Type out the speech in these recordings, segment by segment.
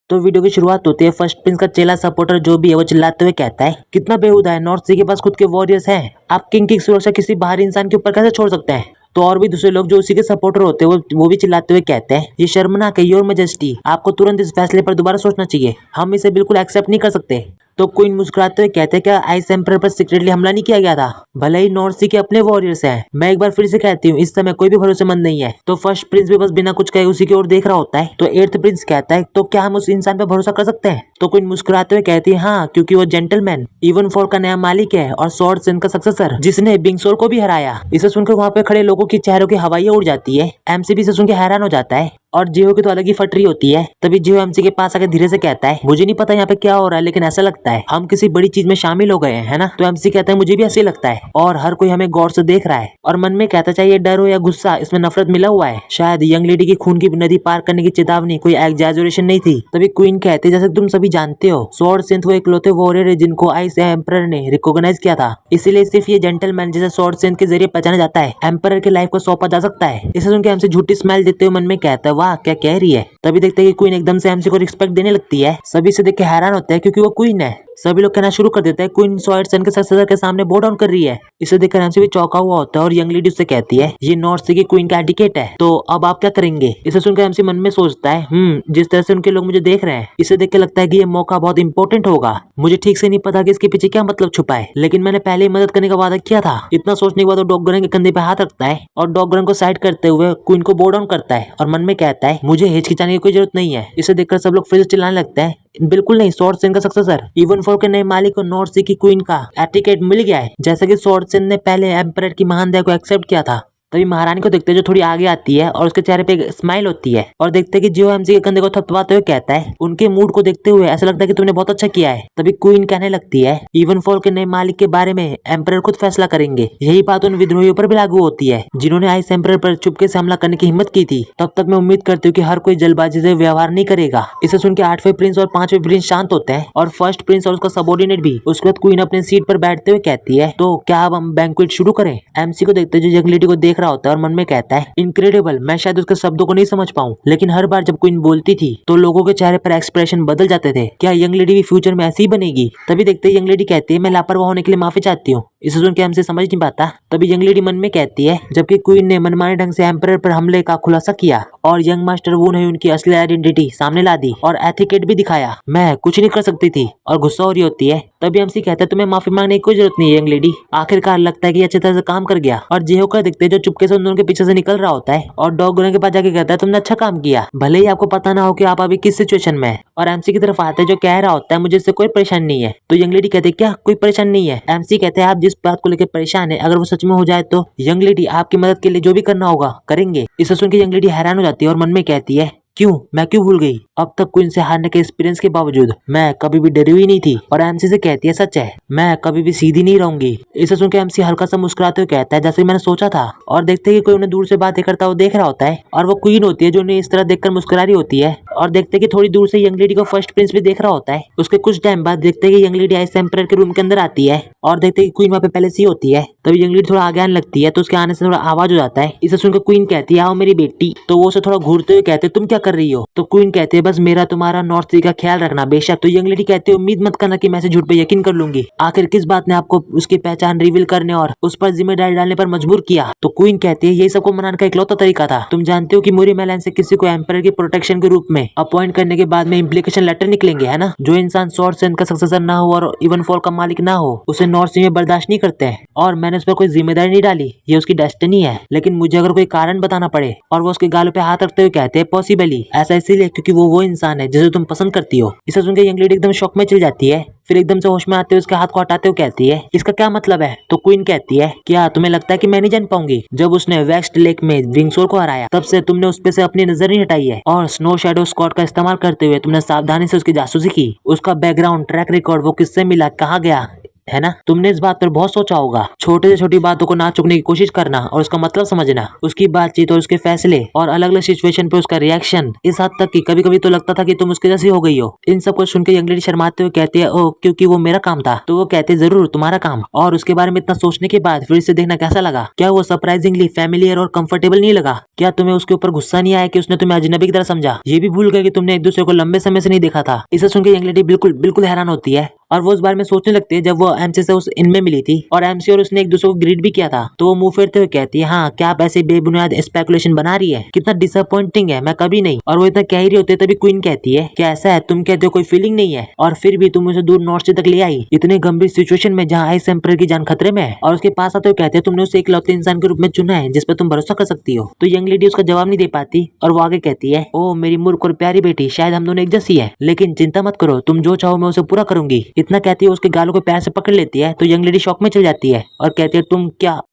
तो वीडियो की शुरुआत होती है फर्स्ट प्रिंस का चेला सपोर्टर जो भी है वो चिल्लाते हुए कहता है, कितना बेहुदा है, नॉर्थ सी के पास खुद के वॉरियर्स हैं, आप किंग की सुरक्षा किसी बाहरी इंसान के ऊपर कैसे छोड़ सकते हैं। तो और भी दूसरे लोग जो उसी के सपोर्टर होते हैं वो भी चिल्लाते हुए कहते हैं, ये शर्मनाक है योर मैजेस्टी, आपको तुरंत इस फैसले पर दोबारा सोचना चाहिए, हम इसे बिल्कुल एक्सेप्ट नहीं कर सकते। तो क्वीन मुस्कुराते हुए कहते हैं, क्या आइस एम्पर पर सीक्रेटली हमला नहीं किया गया था, भले ही नॉर्थ सी के अपने वॉरियर्स हैं। मैं एक बार फिर से कहती हूँ, इस समय कोई भी भरोसेमंद नहीं है। तो फर्स्ट प्रिंस भी बस बिना कुछ कहे उसी की ओर देख रहा होता है। तो एट्थ प्रिंस कहता है, तो क्या हम उस इंसान पर भरोसा कर सकते हैं। तो क्वीन मुस्कुराते हुए कहती है, हाँ, क्योंकि वो जेंटलमैन इवन फोर का नया मालिक है और स्वॉर्ड सेन का सक्सेसर, जिसने बिंगसोर को भी हराया। इसे सुनकर वहाँ पे खड़े लोगों के चेहरों की हवाइयां उड़ जाती है। एमसी भी इसे सुनकर हैरान हो जाता है और जियो की तो अलग ही फटरी होती है। तभी जियो एमसी के पास आके धीरे से कहता है, मुझे नहीं पता यहाँ पे क्या हो रहा है, लेकिन ऐसा लगता है हम किसी बड़ी चीज में शामिल हो गए हैं, है ना। तो एमसी कहता है, मुझे भी ऐसे ही लगता है और हर कोई हमें गौर से देख रहा है। और मन में कहता, चाहे ये डर हो या गुस्सा, इसमें नफरत मिला हुआ है। शायद यंग लेडी की खून की नदी पार करने की चेतावनी कोई एग्जैजरेशन नहीं थी। तभी क्वीन कहती, जैसे तुम सभी जानते हो, स्वॉर्ड सेंथ वो इकलौते वॉरियर है जिनको आइस एम्परर ने रिकॉग्नाइज किया था, इसीलिए सिर्फ ये जेंटलमैन जिसे स्वॉर्ड सेंथ के जरिए पहचाना जाता है, एम्परर के लाइफ को सौंपा जा सकता है। इसे सुनकर एमसी झूठी स्माइल देते हुए मन में कहता है, वाह क्या कह रही है। तभी देखते हैं कि क्वीन एकदम से एमसी को रिस्पेक्ट देने लगती है। सभी से देख के हैरान होते हैं क्योंकि वो क्वीन है। सभी लोग कहना शुरू कर देते हैं, क्वीन स्वॉर्ड सेंथ के सक्सेसर के सामने बो डाउन कर रही है। इसे देखकर एमसी भी चौंका हुआ होता है और यंग लेडी उससे कहती है, ये नॉर्थ सी की क्वीन का एटिकेट है, तो अब आप क्या करेंगे। इसे सुनकर एमसी मन में सोचता है, जिस तरह से उनके लोग मुझे देख रहे हैं, इसे देख के लगता है कि ये मौका बहुत इंपॉर्टेंट होगा। मुझे ठीक से नहीं पता कि इसके पीछे क्या मतलब छुपा है, लेकिन मैंने पहले ही मदद करने का वादा किया था। इतना सोचने के बाद वो डॉगरन के कंधे पे हाथ रखता है और डॉगरन को साइड करते हुए क्वीन को बो डाउन करता है और मन में कहता है, मुझे हिचकिचाने की कोई जरूरत नहीं है। इसे देखकर सब लोग फिर से चिल्लाने लगते हैं, बिल्कुल नहीं, स्वॉर्ड सेन का सक्सेसर इवन फोर के नए मालिक को नॉर्थ सी की क्वीन का एटिकेट मिल गया है, जैसा कि स्वॉर्ड सेन ने पहले एम्परर की महान दया को एक्सेप्ट किया था। तभी महारानी को देखते हैं जो थोड़ी आगे आती है और उसके चेहरे पे एक स्माइल होती है और देखते हैं कि जियो एमसी के कंधे को थपथपाते हुए कहता है, उनके मूड को देखते हुए ऐसा लगता है कि तुमने बहुत अच्छा किया है। तभी क्वीन कहने लगती है, इवन फॉल के नए मालिक के बारे में एम्परर खुद फैसला करेंगे। यही बात उन विद्रोहियों पर भी लागू होती है जिन्होंने आइस एम्परर पर चुपके से हमला करने की हिम्मत की थी। तब तक मैं उम्मीद करती हूँ कि हर कोई जल्दबाजी से व्यवहार नहीं करेगा। इसे सुन के 8वें प्रिंस और 5वें प्रिंस शांत होते हैं और फर्स्ट प्रिंस और उसका सबॉर्डिनेट भी। उसके बाद क्वीन अपने सीट पर बैठते हुए कहती है, तो क्या अब हम बैंक्वेट शुरू करें। एमसी को देखते जो यंग लेडी को देख रहा होता है और मन में कहता है, इनक्रेडिबल, मैं शायद उसके शब्दों को नहीं समझ पाऊं, लेकिन हर बार जब क्वीन बोलती थी तो लोगों के चेहरे पर एक्सप्रेशन बदल जाते थे। क्या यंग लेडी भी फ्यूचर में ऐसी ही बनेगी। तभी देखते यंग लेडी कहती है, मैं लापरवाह होने के लिए माफी चाहती हूँ। इसे सुन के हमसे समझ नहीं पाता। तभी यंग लेडी मन में कहती है, जबकि क्वीन ने मनमाने ढंग से एम्परर पर हमले का खुलासा किया और यंग मास्टर वू ने उनकी असली आइडेंटिटी सामने ला दी और एथिकेट भी दिखाया, मैं कुछ नहीं कर सकती थी और गुस्सा हो रही होती है। तभी एमसी कहता है, तुम्हें माफी मांगने की कोई जरूरत नहीं है यंग लेडी, आखिरकार लगता है कि अच्छी तरह से काम कर गया। और जियो का दिखते जो चुपके से उन दोनों के पीछे से निकल रहा होता है और डॉगरन के पास जाके कहता है, तुमने अच्छा काम किया, भले ही आपको पता ना हो कि आप अभी किस सिचुएशन में है। और एमसी की तरफ आता है जो कह रहा होता है, मुझे इससे कोई परेशानी नहीं है। तो यंग लेडी कहती है, क्या कोई परेशानी नहीं है। एमसी कहते हैं, आप जिस बात को लेकर परेशान है अगर वो सच में हो जाए तो यंग लेडी आपकी मदद के लिए जो भी करना होगा करेंगे। इसे सुन के यंग लेडी हैरान हो जाती है और मन में कहती है, मैं क्यों भूल गई। अब तक क्वीन से हारने के एक्सपीरियंस के बावजूद मैं कभी भी डरी हुई नहीं थी। और एमसी से कहती है, सच है, मैं कभी भी सीधी नहीं रहूंगी। इसे सुन के एमसी हल्का सा मुस्कुराते हुए कहता है, जैसे मैंने सोचा था। और देखते कि कोई उन्हें दूर से बातें करता हुआ देख रहा होता है और वो क्वीन होती है जो उन्हें इस तरह देखकर मुस्कुरा रही होती है। और देखते कि थोड़ी दूर से यंग लेडी को फर्स्ट प्रिंस भी देख रहा होता है। उसके कुछ टाइम बाद देखते कि यंग लेडी आइस एम्परर के रूम के अंदर आती है और देखते कि क्वीन वहाँ पे पहले से ही होती है। तभी यंग लेडी थोड़ा आगे आने लगती है तो उसके आने से थोड़ा आवाज हो जाता है। इसे सुनकर क्वीन कहती है, आओ मेरी बेटी। तो वो उसे थोड़ा घूरते हुए कहते, तुम क्या कर रही हो। तो क्वीन कहते हैं, बस मेरा तुम्हारा नॉर्थ सी का ख्याल रखना बेशक। तो यंग लेडी कहती है, उम्मीद मत करना कि मैं इसे झूठ पे यकीन कर लूंगी। आखिर किस बात ने आपको उसकी पहचान रिवील करने और उस पर जिम्मेदारी डालने पर मजबूर किया। तो क्वीन कहती है, यही सबको मनाने का इकलौता तरीका था। तुम जानते हो कि मोरी मैलन से किसी को एम्परर की प्रोटेक्शन के रूप में अपॉइंट करने के बाद में इम्प्लीकेशन लेटर निकलेंगे, है ना। जो इंसान स्वॉर्ड सेन का सक्सेसर ना हो और इवन फॉल का मालिक ना हो उसे नॉर्थ सी में बर्दाश्त नहीं करते हैं। और मैंने उस पर कोई जिम्मेदारी नहीं डाली, ये उसकी डेस्टिनी है। लेकिन मुझे अगर कोई कारण बताना पड़े। और वो उसके गालों पे हाथ रखते हुए कहते हैं, पॉसिबली, ऐसा इसीलिए क्योंकि वो इंसान है जिसे तुम पसंद करती हो। इसे सुनकर यंग लेडी एकदम शॉक में चल जाती है। फिर एकदम से होश में आते हुए उसके हाथ को हटाते हुए कहती है, इसका क्या मतलब है। तो क्वीन कहती है, क्या तुम्हें लगता है कि मैं नहीं जान पाऊंगी। जब उसने वेस्ट लेक में विंगसोर को हराया तब से तुमने उस पे से अपनी नजर नहीं हटाई है और स्नो शैडो स्क्वाड का इस्तेमाल करते हुए तुमने सावधानी से उसकी जासूसी की। उसका बैकग्राउंड, ट्रैक रिकॉर्ड, वो किससे मिला, कहाँ गया, है ना। तुमने इस बात पर बहुत सोचा होगा। छोटे से छोटी बातों को ना चुकने की कोशिश करना और उसका मतलब समझना, उसकी बातचीत और उसके फैसले और अलग अलग सिचुएशन पे उसका रिएक्शन, इस हद तक कि कभी कभी तो लगता था कि तुम उसके जैसी हो गई हो। इन सब को सुन के यंग लेडी शर्माते हुए कहती है, ओ क्योंकि वो मेरा काम था। तो वो कहते जरूर तुम्हारा काम। और उसके बारे में इतना सोचने के बाद फिर से देखना कैसा लगा? क्या वो सरप्राइजिंगली फेमिलियर और कंफर्टेबल नहीं लगा? क्या तुम्हें उसके ऊपर गुस्सा नहीं आया कि उसने तुम्हें अजनबी की तरह समझा? ये भी भूल गए कि तुमने एक दूसरे को लंबे समय से नहीं देखा था। इसे सुन के यंग लेडी बिल्कुल बिल्कुल हैरान होती है और वो उस बारे में सोचने लगती है जब वो एमसी से उस इनमें मिली थी और एमसी और उसने एक दूसरे को ग्रीट भी किया था। तो वो मुंह फेरते हुए कहती है, हाँ क्या आप ऐसे बेबुनियाद स्पेकुलेशन बना रही है? कितना डिसअपॉइंटिंग है, मैं कभी नहीं। और वो इतना कह ही रही होते तभी क्वीन कहती है, क्या ऐसा है? तुम कहते हो कोई फीलिंग नहीं है और फिर भी तुम उसे दूर नॉर्थ से तक ले आई, इतने गंभीर सिचुएशन में जहाँ आइस एम्पर की जान खतरे में है। और उसके पास आते हुए कहते हैं, तुमने उसे एक लौते इंसान के रूप में चुना है जिस पर तुम भरोसा कर सकती हो। तो यंग लेडी उसका जवाब नहीं दे पाती और वो आगे कहती है, ओ मेरी मूर्ख और प्यारी बेटी, शायद हम दोनों एक जैसी है, लेकिन चिंता मत करो, तुम जो चाहो मैं उसे पूरा करूंगी। इतना कहती है उसके गालों को पैर से पकड़ लेती है। तो यंग लेडी शॉक में चल जाती है और कहती है,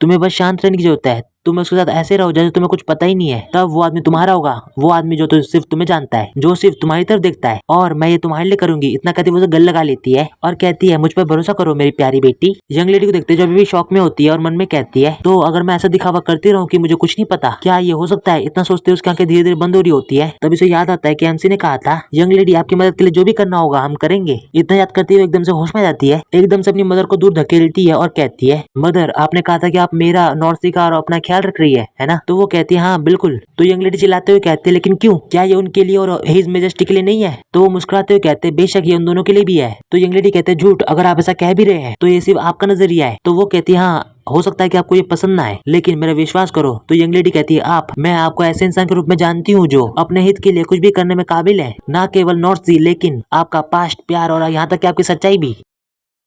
तुम्हें बस शांत रहने की जरूरत है, तुम उसके साथ ऐसे रहो जैसे तुम्हें कुछ पता ही नहीं है। तब वो आदमी तुम्हारा होगा, वो आदमी जो तो सिर्फ तुम्हें जानता है, जो सिर्फ तुम्हारी तरफ देखता है, और मैं ये तुम्हारे लिए करूंगी। इतना कहती वो उसे गल लगा लेती है और कहती है, मुझ पर भरोसा करो मेरी प्यारी बेटी। यंग लेडी को देखते जो अभी भी शॉक में होती है और मन में कहती है, तो अगर मैं ऐसा दिखावा करती रहूं कि मुझे कुछ नहीं पता, क्या ये हो सकता है? इतना सोचते उसकी आंखें धीरे धीरे बंद हो रही होती है। तभी उसे याद आता है कि एमसी ने कहा था, यंग लेडी आपकी मदद के लिए जो भी करना होगा हम करेंगे। इतना याद करती हुए एकदम से होश में जाती है, एकदम से अपनी मदर को दूर धकेलती है और कहती है, मदर आपने कहा था कि आप मेरा नॉर्थ सी का और अपना ख्याल रख रही है ना? तो वो कहती है, हाँ बिल्कुल। तो यंग लेडी चिल्लाते हुए कहते हैं, लेकिन क्यों? क्या ये उनके लिए और हिज मेजेस्टी के लिए नहीं है? तो वो मुस्कुराते हुए कहते हैं, बेशक ये उन दोनों के लिए भी है। तो यंग लेडी कहते हैं, झूठ, अगर आप ऐसा कह भी रहे हैं तो ये सिर्फ आपका नजरिया है। तो वो कहती है, हाँ हो सकता है कि आपको ये पसंद ना आए, लेकिन मेरा विश्वास करो। तो यंग लेडी कहती है, मैं आपको ऐसे इंसान के रूप में जानती हूँ जो अपने हित के लिए कुछ भी करने में काबिल है, ना केवल नॉर्थ सी लेकिन आपका पास्ट, प्यार और यहाँ तक कि आपकी सच्चाई भी।